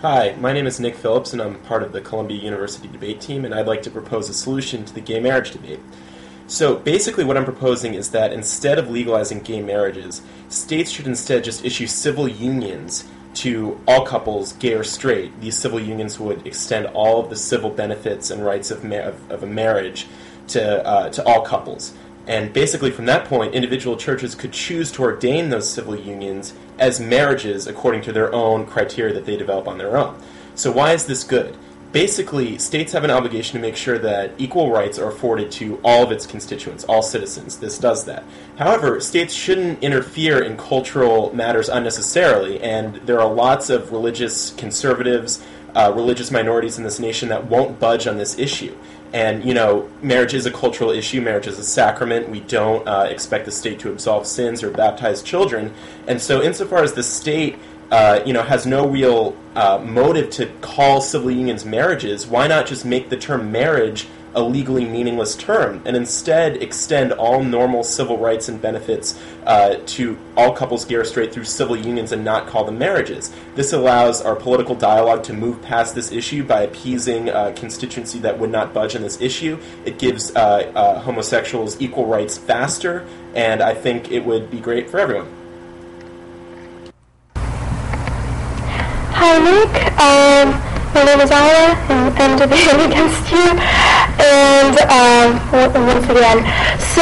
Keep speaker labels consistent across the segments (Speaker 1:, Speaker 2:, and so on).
Speaker 1: Hi, my name is Nick Phillips, and I'm part of the Columbia University debate team, and I'd like to propose a solution to the gay marriage debate. So basically what I'm proposing is that instead of legalizing gay marriages, states should instead just issue civil unions to all couples, gay or straight. These civil unions would extend all of the civil benefits and rights of a marriage to all couples. And basically from that point, individual churches could choose to ordain those civil unions as marriages according to their own criteria that they develop on their own. So why is this good? Basically, states have an obligation to make sure that equal rights are afforded to all of its constituents, all citizens. This does that. However, states shouldn't interfere in cultural matters unnecessarily, and there are lots of religious conservatives, religious minorities in this nation that won't budge on this issue. And, marriage is a cultural issue. Marriage is a sacrament. We don't expect the state to absolve sins or baptize children. And so insofar as the state, has no real motive to call civil unions marriages, why not just make the term marriage a legally meaningless term and instead extend all normal civil rights and benefits to all couples, gay or straight, through civil unions and not call them marriages. This allows our political dialogue to move past this issue by appeasing a constituency that would not budge on this issue. It gives homosexuals equal rights faster, and I think it would be great for everyone.
Speaker 2: Hi, Nick. My name is Ala, and I'm debating against you. And once again, so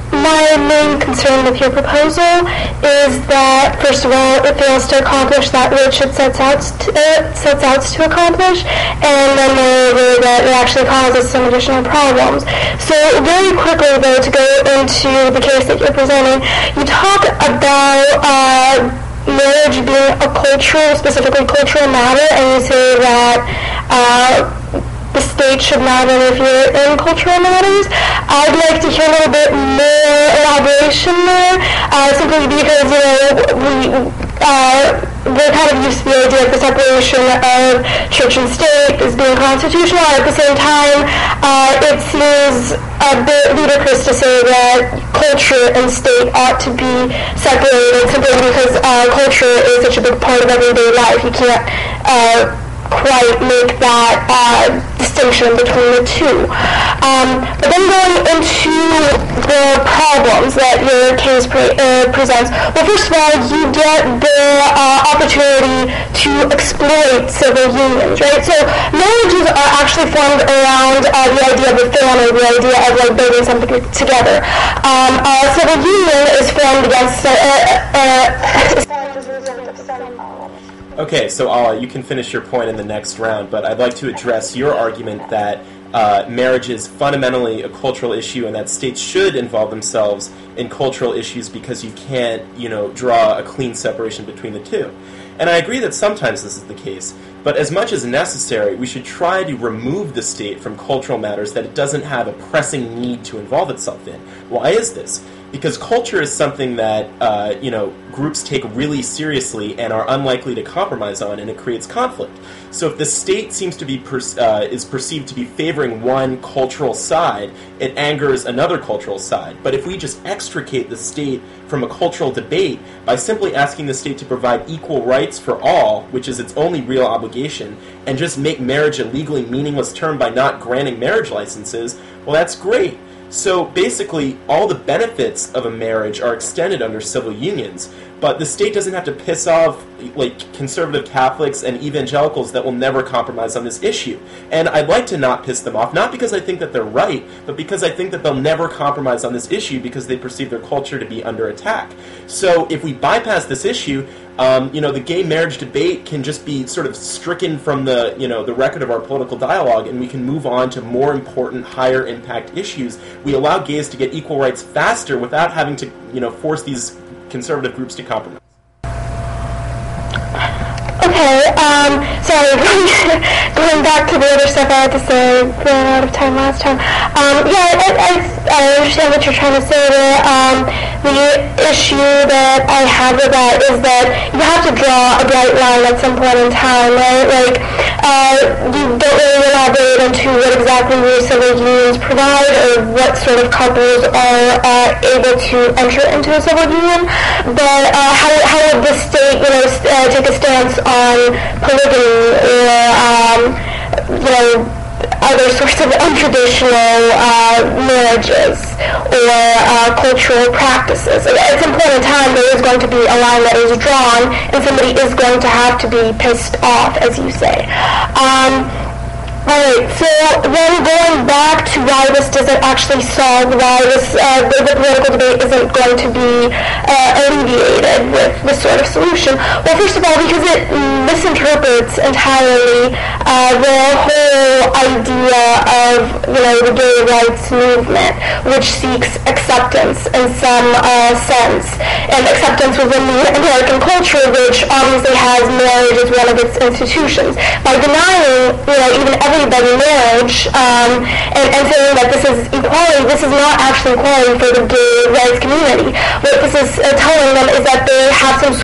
Speaker 2: my main concern with your proposal is that, first of all, it fails to accomplish that which it sets out to accomplish, and then moreover, that it actually causes some additional problems. So very quickly, though, to go into the case that you're presenting, you talk about marriage being a specifically cultural matter, and you say that the state should not interfere in cultural matters. I'd like to hear a little bit more elaboration there, simply because, we're kind of used to the idea of the separation of church and state as being constitutional. At the same time, it seems a bit ludicrous to say that culture and state ought to be separated simply because culture is such a big part of everyday life. You can't quite make that distinction between the two. But then going into the problems that your case presents, well, first of all, you get the opportunity to exploit civil unions, right? So marriages are actually formed around the idea of a family, the idea of building something together. A civil union is formed against
Speaker 1: Okay, so Ala, you can finish your point in the next round, but I'd like to address your argument that marriage is fundamentally a cultural issue and that states should involve themselves in cultural issues because you can't, draw a clean separation between the two. And I agree that sometimes this is the case, but as much as necessary, we should try to remove the state from cultural matters that it doesn't have a pressing need to involve itself in. Why is this? Because culture is something that, groups take really seriously and are unlikely to compromise on, and it creates conflict. So if the state seems to be is perceived to be favoring one cultural side, it angers another cultural side. But if we just extricate the state from a cultural debate by simply asking the state to provide equal rights for all, which is its only real obligation, and just make marriage a legally meaningless term by not granting marriage licenses, well, that's great. So basically, all the benefits of a marriage are extended under civil unions, but the state doesn't have to piss off conservative Catholics and evangelicals that will never compromise on this issue. And I'd like to not piss them off, not because I think that they're right, but because I think that they'll never compromise on this issue because they perceive their culture to be under attack. So if we bypass this issue, the gay marriage debate can just be sort of stricken from the record of our political dialogue, and we can move on to more important, higher impact issues. We allow gays to get equal rights faster without having to, force these conservative groups to compromise.
Speaker 2: Okay, sorry, going back to the other stuff I had to say, ran out of time last time. I understand what you're trying to say there. The issue that I have with that is that you have to draw a bright line at some point in time, right? you don't really elaborate into what exactly your civil unions provide or what sort of couples are able to enter into a civil union. But how would the state, take a stance on polygamy or, other sorts of untraditional marriages or cultural practices? At some point in time, there is going to be a line that is drawn, and somebody is going to have to be pissed off, as you say. Alright, so then going back to why this doesn't actually solve, why this, the political debate isn't going to be alleviated with this sort of solution. Well, first of all, because it misinterprets entirely the whole idea of, the gay rights movement, which seeks acceptance in some sense, and acceptance within the American culture, which obviously has marriage as one of its institutions. By denying, even everybody marriage, and saying that this is equality, this is not actually equality for the gay rights community. What this is telling them is that they have some